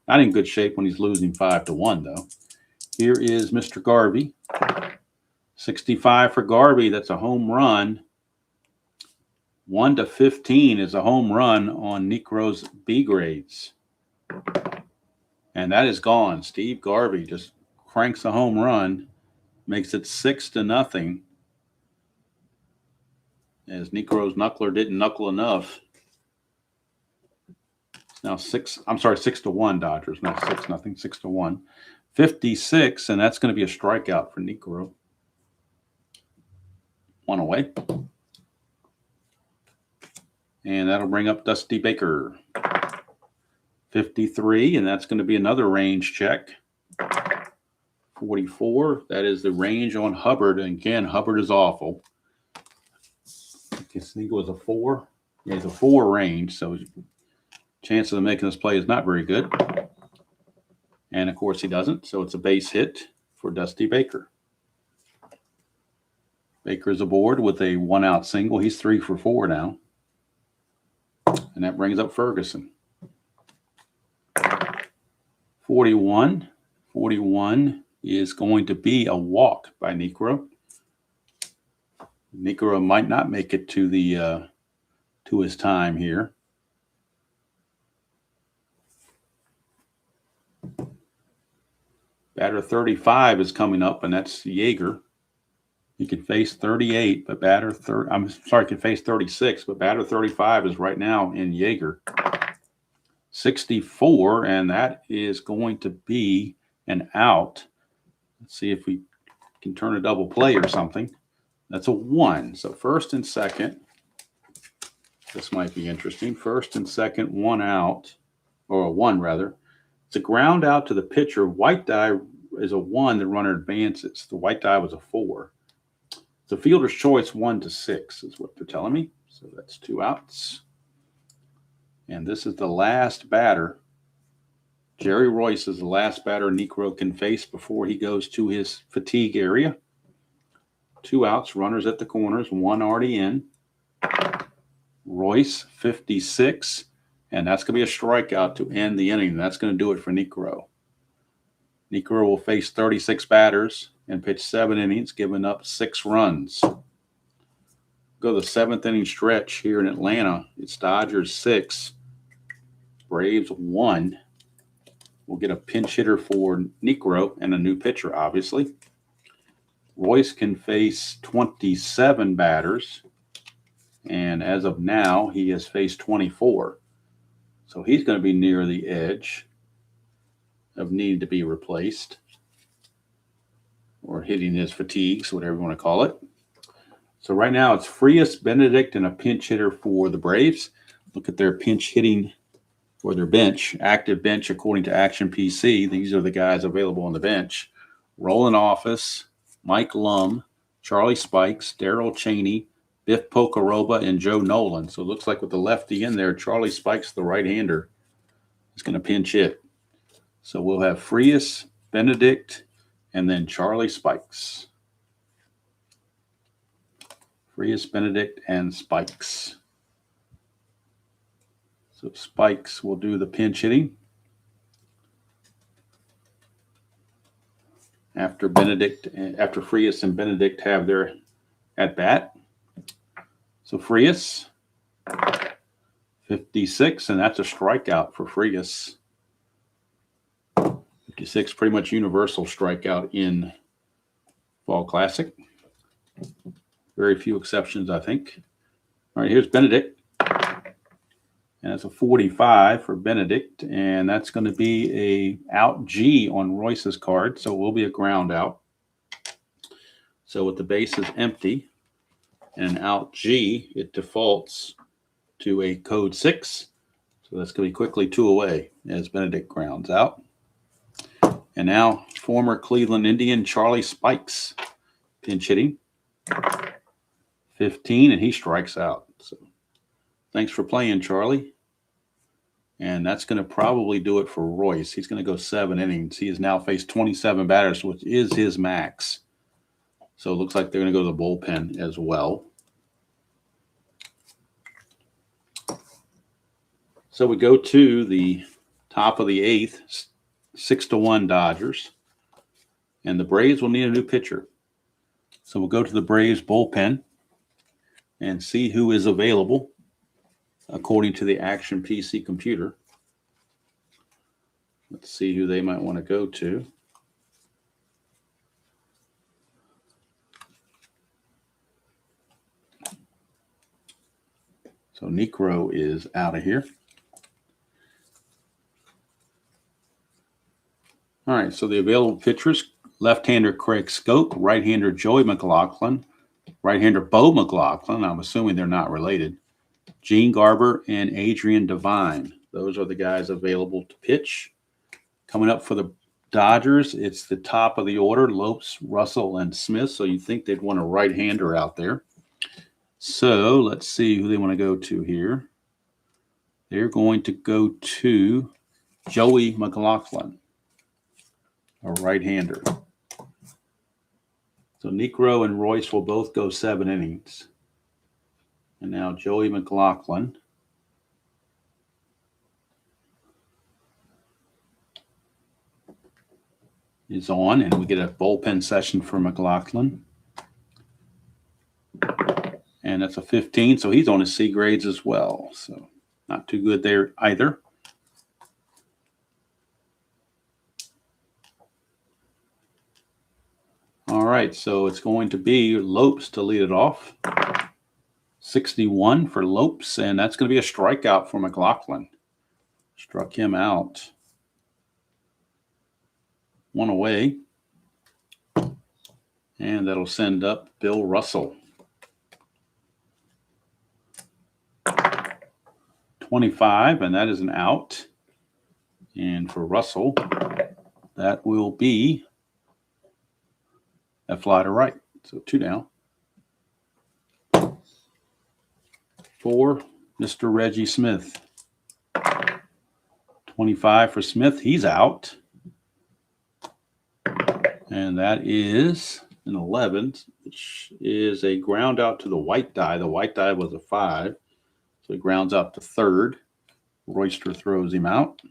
Not in good shape when he's losing 5-1, though. Here is Mr. Garvey. 65 for Garvey. That's a home run. 1 to 15 is a home run on Niekro's B grades. And that is gone. Steve Garvey just cranks a home run, makes it 6-0. As Niekro's knuckler didn't knuckle enough. It's now 6-1 Dodgers, not 6-0, 6-1. 56, and that's going to be a strikeout for Niekro. 1 away. And that'll bring up Dusty Baker. 53, and that's going to be another range check. 44, that is the range on Hubbard. And again, Hubbard is awful. I think it was a 4. Yeah, it's a 4 range, so chance of making this play is not very good. And, of course, he doesn't, so it's a base hit for Dusty Baker. Baker is aboard with a 1-out single. He's 3 for 4 now. And that brings up Ferguson. 41. 41 is going to be a walk by Niekro. Niekro might not make it to the to his time here. Batter 35 is coming up, and that's Yeager. He can face 38, but can face 36, but batter 35 is right now in Yeager. 64, and that is going to be an out. Let's see if we can turn a double play or something. That's a 1. So first and second. This might be interesting. First and second, 1 out, or a 1 rather. It's a ground out to the pitcher. White die is a 1. The runner advances. The white die was a 4. It's a fielder's choice 1 to 6 is what they're telling me. So that's 2 outs. And this is the last batter. Jerry Royce is the last batter Niekro can face before he goes to his fatigue area. 2 outs, runners at the corners, 1 already in. Royce, 56. And that's going to be a strikeout to end the inning. That's going to do it for Niekro. Niekro will face 36 batters and pitch 7 innings, giving up 6 runs. Go to the 7th inning stretch here in Atlanta. It's Dodgers 6, Braves 1. We'll get a pinch hitter for Niekro and a new pitcher, obviously. Royce can face 27 batters, and as of now, he has faced 24. So he's going to be near the edge of needing to be replaced or hitting his fatigues, whatever you want to call it. So right now it's Frias, Benedict, and a pinch hitter for the Braves. Look at their pinch hitting for their bench, active bench according to Action PC. These are the guys available on the bench. Roland Office, Mike Lum, Charlie Spikes, Darrell Cheney, Biff Pocoroba, and Joe Nolan. So it looks like with the lefty in there, Charlie Spikes, the right-hander, is going to pinch hit. So we'll have Frias, Benedict, and then Charlie Spikes. Frias, Benedict, and Spikes. So Spikes will do the pinch hitting. After Frias and Benedict have their at-bat. So Frias, 56, and that's a strikeout for Frias. 56, pretty much universal strikeout in Fall Classic. Very few exceptions, I think. All right, here's Benedict. And That's a 45 for Benedict, and that's going to be a out G on Royce's card, so it will be a ground out. So with the bases empty and an out G, it defaults to a code 6. So that's going to be quickly 2 away as Benedict grounds out. And now former Cleveland Indian Charlie Spikes pinch hitting. 15, and he strikes out. So thanks for playing, Charlie. And that's going to probably do it for Royce. He's going to go 7 innings. He has now faced 27 batters, which is his max. So it looks like they're going to go to the bullpen as well. So we go to the top of the 8th, 6-1 Dodgers. And the Braves will need a new pitcher. So we'll go to the Braves bullpen and see who is available according to the Action PC computer. Let's see who they might want to go to. So Niekro is out of here. All right, so the available pitchers, left-hander Craig Scope, right-hander Joey McLaughlin, right-hander Bo McLaughlin. I'm assuming they're not related. Gene Garber and Adrian Devine. Those are the guys available to pitch. Coming up for the Dodgers, it's the top of the order, Lopes, Russell, and Smith. So you think they'd want a right-hander out there. So let's see who they want to go to here. They're going to go to Joey McLaughlin, a right-hander. So Niekro and Royce will both go 7 innings. And now Joey McLaughlin is on, and we get a bullpen session for McLaughlin. And that's a 15, so he's on his C grades as well. So not too good there either. All right, so it's going to be Lopes to lead it off. 61 for Lopes, and that's going to be a strikeout for McLaughlin. Struck him out. 1 away. And that'll send up Bill Russell. 25, and that is an out. And for Russell, that will be a fly to right. So 2 down. For Mr. Reggie Smith. 25 for Smith. He's out. And that is an 11, which is a ground out to the white die. The white die was a 5. So he grounds out to third. Royster throws him out.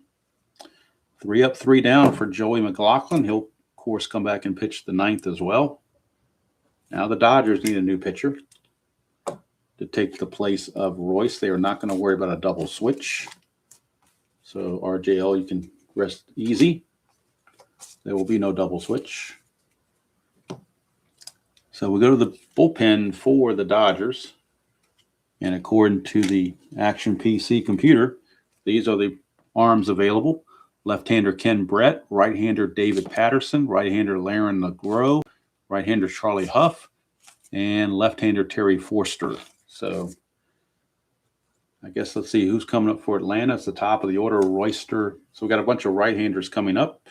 3 up, 3 down for Joey McLaughlin. He'll, of course, come back and pitch the 9th as well. Now the Dodgers need a new pitcher to take the place of Royce. They are not going to worry about a double switch. So RJL, you can rest easy. There will be no double switch. So we go to the bullpen for the Dodgers. And according to the Action PC computer, these are the arms available. Left-hander Ken Brett, right-hander David Patterson, right-hander Laren LeGros, right-hander Charlie Huff, and left-hander Terry Forster. So I guess let's see who's coming up for Atlanta. It's the top of the order, Royster. So we got a bunch of right-handers coming up.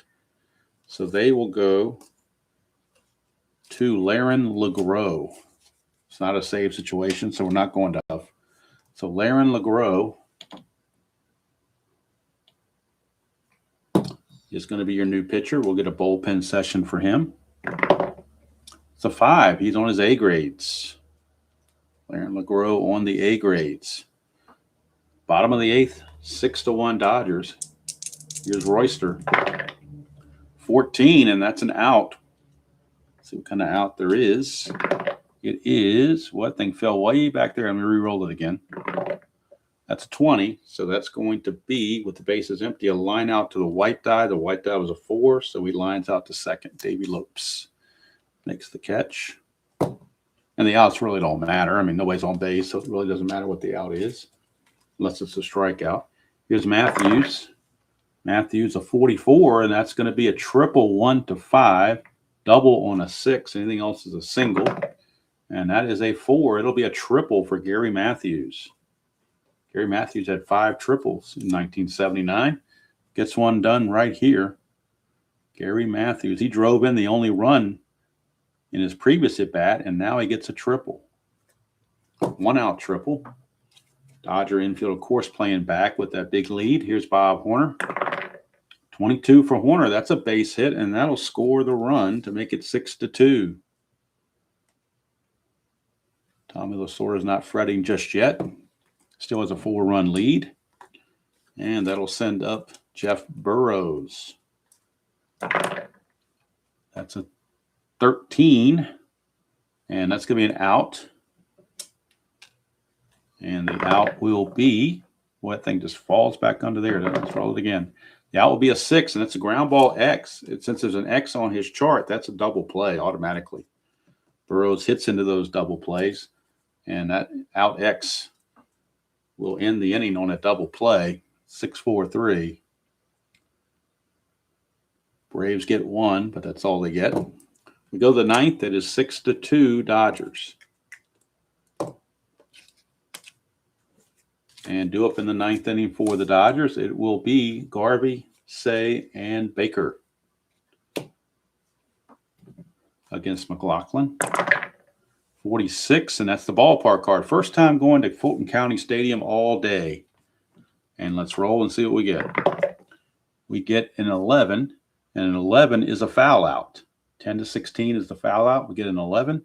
So they will go to Laren LeGros. It's not a save situation, so we're not going to Huff. So Laren LeGros is going to be your new pitcher. We'll get a bullpen session for him. It's a 5. He's on his A grades. Laren LeGros on the A grades. Bottom of the 8th, 6-1 Dodgers. Here's Royster. 14, and that's an out. Let's see what kind of out there is. It is, what thing fell way back there. I'm going to re-roll it again. That's a 20, so that's going to be, with the bases empty, a line out to the white die. The white die was a 4, so he lines out to second. Davey Lopes makes the catch. And the outs really don't matter. I mean, nobody's on base, so it really doesn't matter what the out is. unless it's a strikeout. Here's Matthews. Matthews a 44, and that's going to be a triple 1 to 5, double on a 6. Anything else is a single, and that is a 4. It'll be a triple for Gary Matthews. Gary Matthews had 5 triples in 1979. Gets one done right here. Gary Matthews. He drove in the only run in his previous at bat, and now he gets a triple. 1-out triple. Dodger infield, of course, playing back with that big lead. Here's Bob Horner. 22 for Horner. That's a base hit, and that'll score the run to make it 6-2. Tommy Lasorda is not fretting just yet. Still has a 4-run lead. And that'll send up Jeff Burrows. That's a 13. And that's going to be an out. And the out will be, well, that thing just falls back under there. Let's roll it again. The out will be a 6, and it's a ground ball X. Since there's an X on his chart, that's a double play automatically. Burrows hits into those double plays, and that out X will end the inning on a double play, 6-4-3. Braves get 1, but that's all they get. We go to the 9th. It is 6-2 Dodgers. And due up in the 9th inning for the Dodgers, it will be Garvey, Say, and Baker against McLaughlin. 46, and that's the ballpark card. First time going to Fulton County Stadium all day. And let's roll and see what we get. We get an 11, and an 11 is a foul out. 10-16 is the foul out. We get an 11.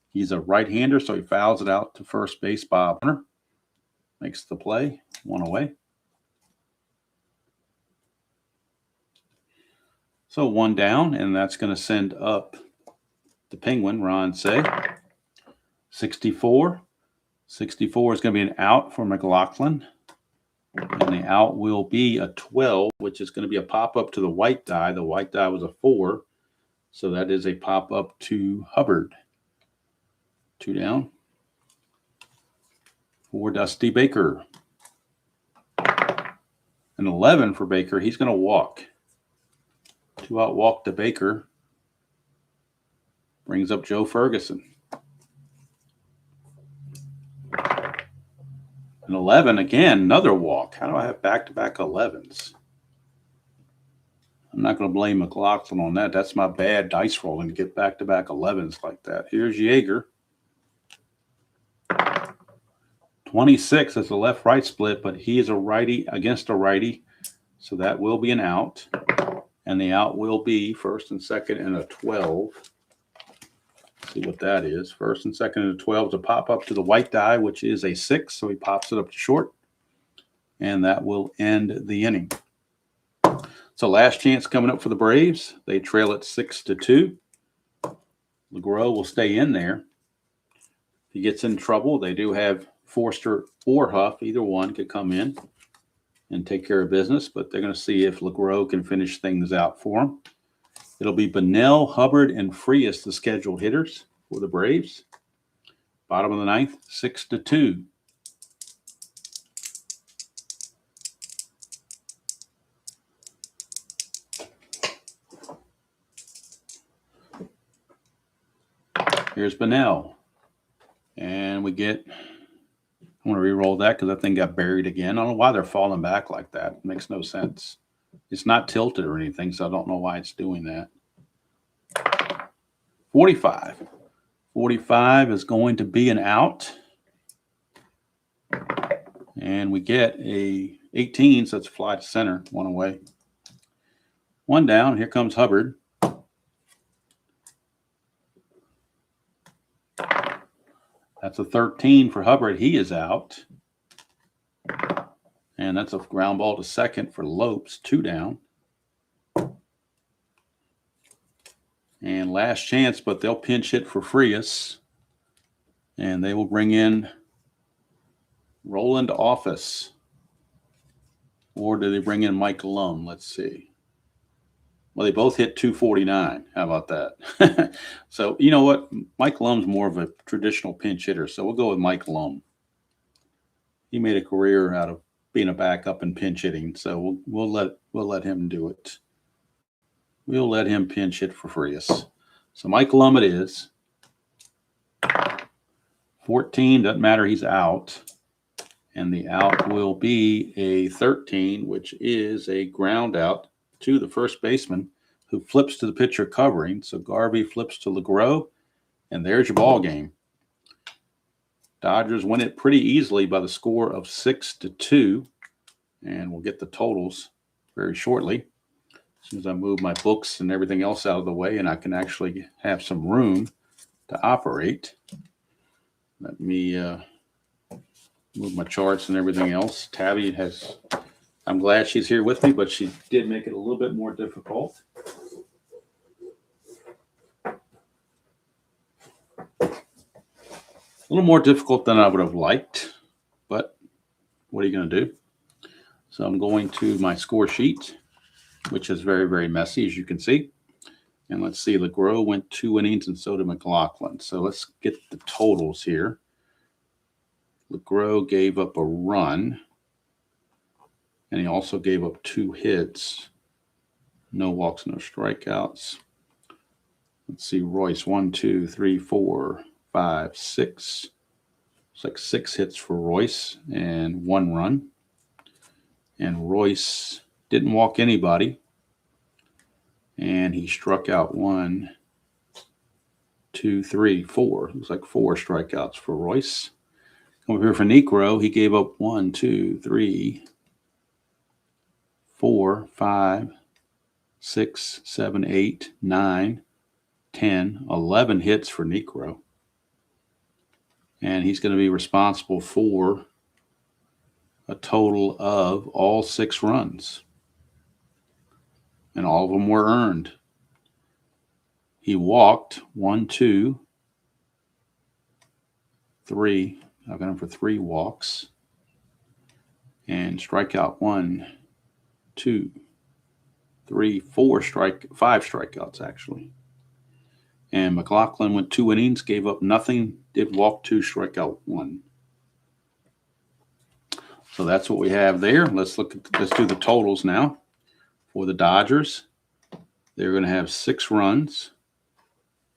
He's a right-hander, so he fouls it out to first base. Bob Hunter makes the play, 1 away. So 1 down, and that's going to send up the Penguin, Ron Say. 64. 64 is going to be an out for McLaughlin. And the out will be a 12, which is going to be a pop-up to the white die. The white die was a 4, so that is a pop-up to Hubbard. 2 down. For Dusty Baker. An 11 for Baker. He's going to walk. 2-out walk to Baker. Brings up Joe Ferguson. An 11 again, another walk. How do I have back-to-back 11s? I'm not going to blame McLaughlin on that. That's my bad dice rolling to get back-to-back 11s like that. Here's Yeager. 26 is a left-right split, but he is a righty against a righty, so that will be an out. And the out will be first and second and a 12. Let's see what that is. First and second and a 12 is a pop-up to the white die, which is a 6, so he pops it up to short. And that will end the inning. So last chance coming up for the Braves. They trail it 6-2. LeGros will stay in there. If he gets in trouble, they do have Forster or Huff. Either one could come in and take care of business, but they're going to see if LeGros can finish things out for him. It'll be Bunnell, Hubbard, and Frias, the scheduled hitters for the Braves. Bottom of the 9th, 6-2. Here's Bunnell. And we get, I want to re-roll that because that thing got buried again. I don't know why they're falling back like that. It makes no sense. It's not tilted or anything, so I don't know why it's doing that. 45. 45 is going to be an out. And we get a 18, so it's fly to center, 1 away. 1 down. Here comes Hubbard. That's a 13 for Hubbard. He is out. And that's a ground ball to second for Lopes, 2 down. And last chance, but they'll pinch hit for Frias. And they will bring in Roland Office. Or do they bring in Mike Lum? Let's see. Well, they both hit 249. How about that? So, you know what? Mike Lum's more of a traditional pinch hitter, so we'll go with Mike Lum. he made a career out of being a backup and pinch hitting. So we'll let him do it. We'll let him pinch hit for Frias. So Michael Lummett is 14. Doesn't matter. He's out. And the out will be a 13, which is a ground out to the first baseman, who flips to the pitcher covering. So Garvey flips to LeGros, and there's your ball game. Dodgers win it pretty easily by the score of 6-2, and we'll get the totals very shortly as soon as I move my books and everything else out of the way and I can actually have some room to operate. Let me move my charts and everything else. Tabby I'm glad she's here with me, but she did make it a little bit more difficult. A little more difficult than I would have liked, but what are you going to do? So I'm going to my score sheet, which is very, very messy, as you can see. And let's see, LeGros went 2 innings and so did McLaughlin. So let's get the totals here. LeGros gave up a run, and he also gave up 2 hits. No walks, no strikeouts. Let's see, Royce, 1, 2, 3, 4, 5, 6. It's like 6 hits for Royce and 1 run. And Royce didn't walk anybody. And he struck out 1, 2, 3, 4. Looks like 4 strikeouts for Royce. Over here for Niekro, he gave up 1, 2, 3, 4, 5, 6, 7, 8, 9, 10, 11 hits for Niekro. And he's going to be responsible for a total of all 6 runs. And all of them were earned. He walked 1, 2, 3. I've got him for 3 walks. And strikeout 1, 2, 3, 4 5 strikeouts actually. And McLaughlin went 2 innings, gave up nothing, did walk 2, strikeout 1. So that's what we have there. Let's do the totals now for the Dodgers. They're going to have 6 runs.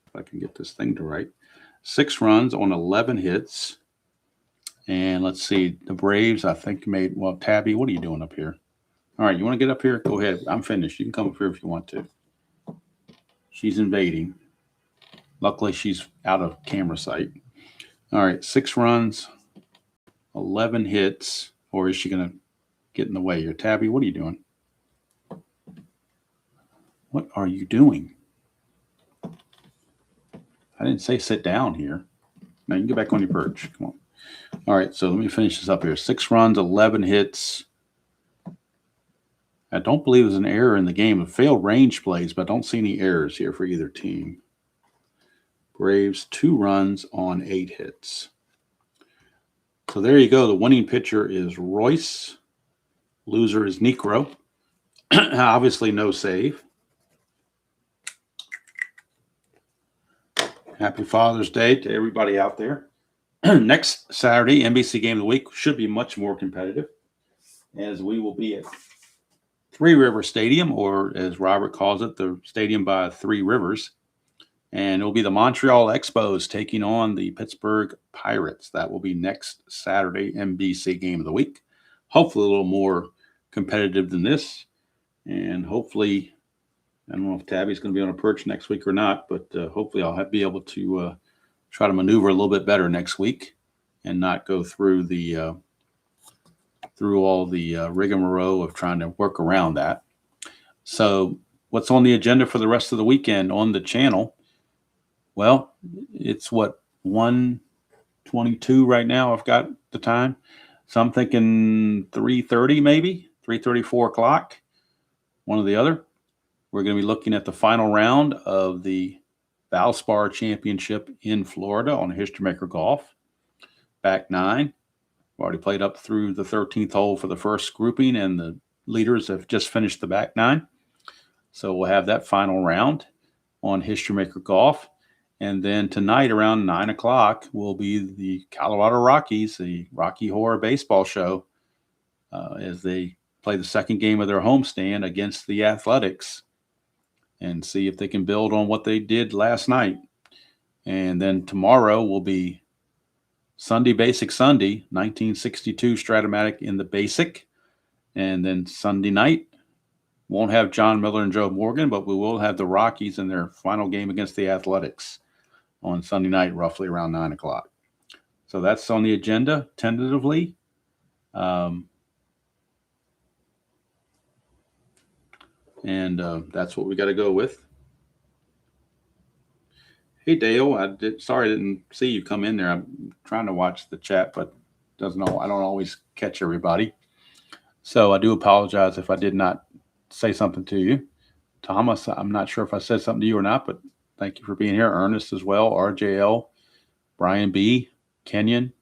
If I can get this thing to right. 6 runs on 11 hits. And let's see, the Braves, I think, well, Tabby, what are you doing up here? All right, you want to get up here? Go ahead. I'm finished. You can come up here if you want to. She's invading. Luckily, she's out of camera sight. All right, 6 runs, 11 hits. Or is she going to get in the way here? Tabby, what are you doing? What are you doing? I didn't say sit down here. Now you can get back on your perch. Come on. All right, so let me finish this up here. 6 runs, 11 hits. I don't believe there's an error in the game. It failed range plays, but I don't see any errors here for either team. Braves, 2 runs on 8 hits. So there you go. The winning pitcher is Royce. Loser is Niekro. Obviously no save. Happy Father's Day to everybody out there. Next Saturday, NBC Game of the Week should be much more competitive, as we will be at Three River Stadium, or as Robert calls it, the Stadium by 3 Rivers. And it will be the Montreal Expos taking on the Pittsburgh Pirates. That will be next Saturday, NBC Game of the Week. Hopefully a little more competitive than this. And hopefully, I don't know if Tabby's going to be on a perch next week or not, but hopefully I'll be able to try to maneuver a little bit better next week and not go through all the rigmarole of trying to work around that. So what's on the agenda for the rest of the weekend on the channel? Well, it's 1:22 right now. I've got the time. So I'm thinking 3:30 maybe, 3:30, 4 o'clock, one or the other. We're going to be looking at the final round of the Valspar Championship in Florida on History Maker Golf. Back 9. We've already played up through the 13th hole for the first grouping, and the leaders have just finished the back 9. So we'll have that final round on History Maker Golf. And then tonight around 9 o'clock will be the Colorado Rockies, the Rocky Horror Baseball show, as they play the second game of their homestand against the Athletics and see if they can build on what they did last night. And then tomorrow will be Sunday Basic Sunday, 1962 Strat-O-Matic in the Basic. And then Sunday night, won't have John Miller and Joe Morgan, but we will have the Rockies in their final game against the Athletics on Sunday night, roughly around 9 o'clock. So that's on the agenda tentatively. That's what we got to go with. Hey, Dale, sorry I didn't see you come in there. I'm trying to watch the chat, but I don't always catch everybody. So I do apologize if I did not say something to you. Thomas, I'm not sure if I said something to you or not, but thank you for being here. Ernest as well, RJL, Brian B., Kenyon,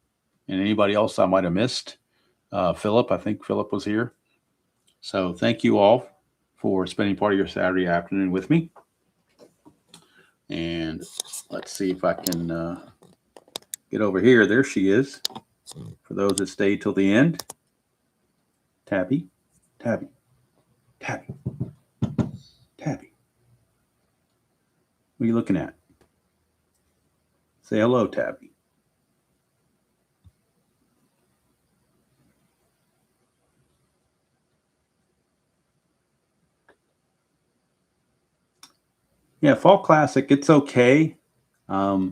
and anybody else I might have missed. Philip, I think Philip was here. So thank you all for spending part of your Saturday afternoon with me. And let's see if I can get over here. There she is. For those that stayed till the end. Tabby, Tabby, Tabby, Tabby. What are you looking at? Say hello, Tabby. Yeah, Fall Classic, it's okay. I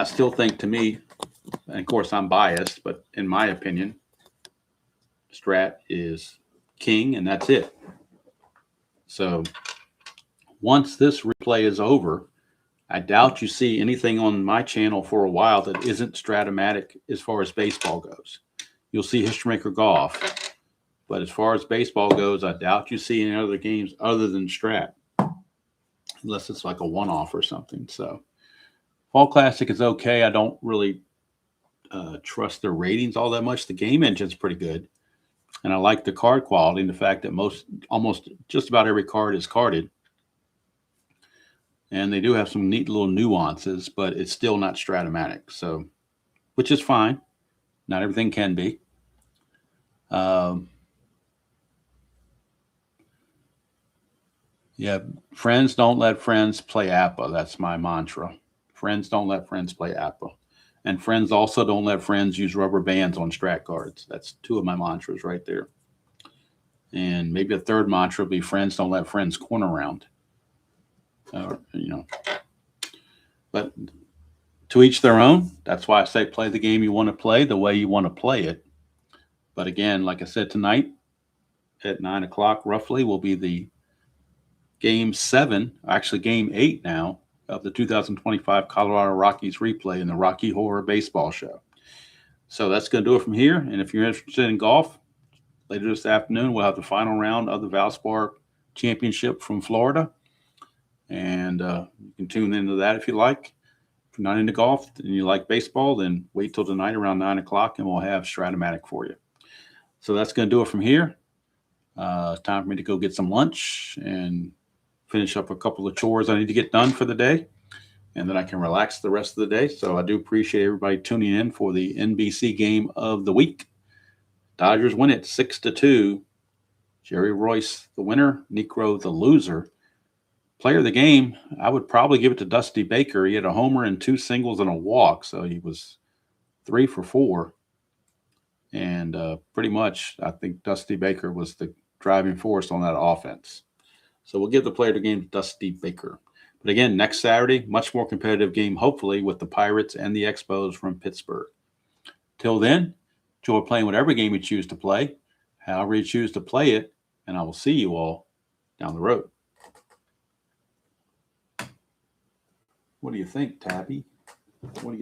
still think, to me, and of course I'm biased, but in my opinion, Strat is king, and that's it. So once this replay is over, I doubt you see anything on my channel for a while that isn't Strat-O-Matic as far as baseball goes. You'll see History Maker Golf, but as far as baseball goes, I doubt you see any other games other than Strat, unless it's like a one-off or something. So Fall Classic is okay. I don't really trust the ratings all that much. The game engine's pretty good, and I like the card quality and the fact that almost just about every card is carded. And they do have some neat little nuances, but it's still not Strat-O-Matic, so, which is fine. Not everything can be. Yeah, friends don't let friends play APA. That's my mantra. Friends don't let friends play APA. And friends also don't let friends use rubber bands on Strat cards. That's two of my mantras right there. And maybe a third mantra would be friends don't let friends corner around. But to each their own. That's why I say play the game you want to play the way you want to play it. But again, like I said, tonight at 9 o'clock roughly will be the Game 7, actually Game 8 now, of the 2025 Colorado Rockies replay in the Rocky Horror Baseball show. So that's going to do it from here. And if you're interested in golf, later this afternoon, we'll have the final round of the Valspar Championship from Florida. And you can tune into that if you like. If you're not into golf and you like baseball, then wait till tonight around 9 o'clock and we'll have Strat-O-Matic for you. So that's going to do it from here. It's time for me to go get some lunch and finish up a couple of chores I need to get done for the day. And then I can relax the rest of the day. So I do appreciate everybody tuning in for the NBC game of the week. Dodgers win it 6-2. Jerry Royce, the winner. Niekro, the loser. Player of the game, I would probably give it to Dusty Baker. He had a homer and 2 singles and a walk, so he was 3 for 4. And pretty much, I think Dusty Baker was the driving force on that offense. So we'll give the player of the game to Dusty Baker. But again, next Saturday, much more competitive game, hopefully, with the Pirates and the Expos from Pittsburgh. Till then, enjoy playing whatever game you choose to play, however you choose to play it, and I will see you all down the road. What do you think, Tabby? What do you